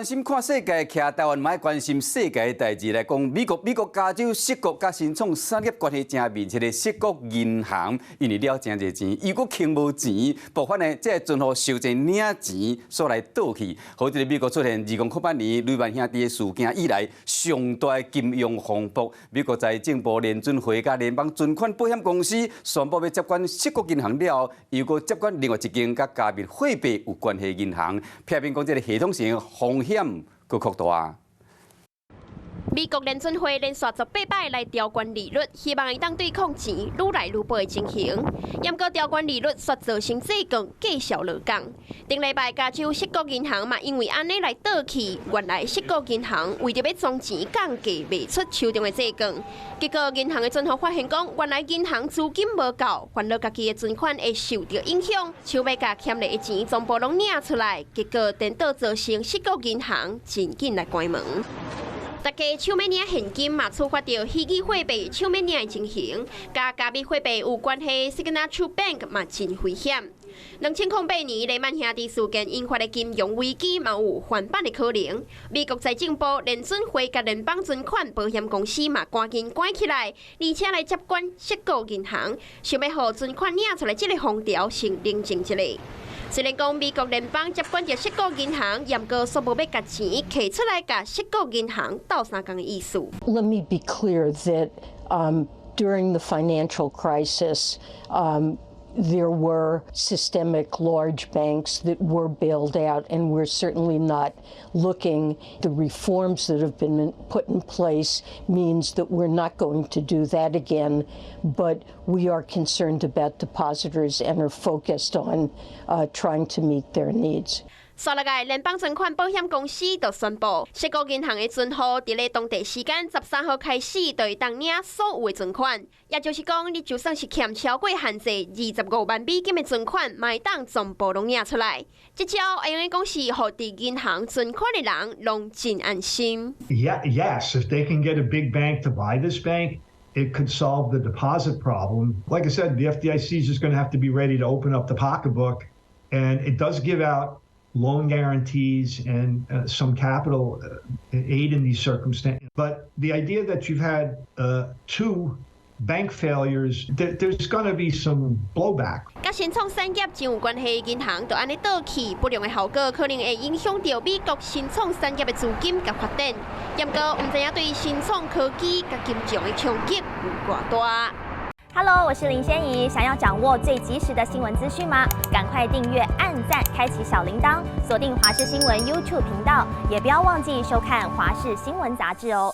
关心看世界，徛台湾嘛爱关心世界的代志来讲。美国加州矽谷甲新创产业关系正密切的矽谷银行，因为了真侪钱，如果欠无钱，部分呢即阵互收钱领钱所来倒去，好这个美国出现2008年雷曼兄弟的事件以来上大的金融风暴。美国财政部联准会甲联邦存款保险公司宣布要接管矽谷银行了后，又搁接管另外一间甲加密货币有关系银行，批评讲这个系统性风险佫扩大。美国联准会连续18摆来调悬利率，希望伊当对抗钱愈来愈薄的情形。严格调悬利率，煞造成债券继续落降。顶礼拜加州矽谷银行嘛，因为安尼来倒去，原来矽谷银行为着要将钱降价卖出手中的债券，结果银行的存户发现讲，原来银行资金无够，烦恼家己的存款会受到影响，想要甲欠来的钱全部拢领出来，结果颠倒造成矽谷银行真紧来关门。大家抢要领现金嘛，触发到虚拟货币抢要领的情形，甲加密货币有关系 Signature Bank 嘛真危险。2008年雷曼兄弟事件引发的金融危机嘛有翻版的可能。美国财政部联准会甲联邦存款保险公司嘛赶紧关起来，而且来接管矽谷银行，想要让存款领出来这个风潮先冷静一下。虽然讲美国联邦接管着矽谷银行，严格说无要甲钱摕出来甲矽谷银行斗相共的意思。Let me be clear that during the financial crisis, there were systemic large banks that were bailed out, and we're certainly not looking. The reforms that have been put in place means that we're not going to do that again, but we are concerned about depositors and are focused on trying to meet their needs. 刷落来，联邦存款保险公司就宣布，矽谷银行的存户伫咧当地时间13号开始，就会当领所有的存款，也就是讲，你就算是欠超过限制25万美金的存款，嘛会当全部拢领出来。这招会用讲是，互伫银行存款的人拢真安心。Yes, if they can get a big bank to buy this bank, it could solve the deposit problem. Like I said, the FDIC is just going to have to be ready to open up the pocketbook, and it does give out loan guarantees and some capital aid in these circumstances. But the idea that you've had two bank failures, there's going to be some blowback. 甲新创产业真有关系的银行，就安尼倒去，不良的效果可能会影响到美国新创产业的资金甲发展。严格唔知影对新创科技甲金融的冲击有偌大。Hello， 我是林仙怡。想要掌握最及时的新闻资讯吗？赶快订阅、按赞、开启小铃铛，锁定华视新闻 YouTube 频道，也不要忘记收看《华视新闻》杂志哦。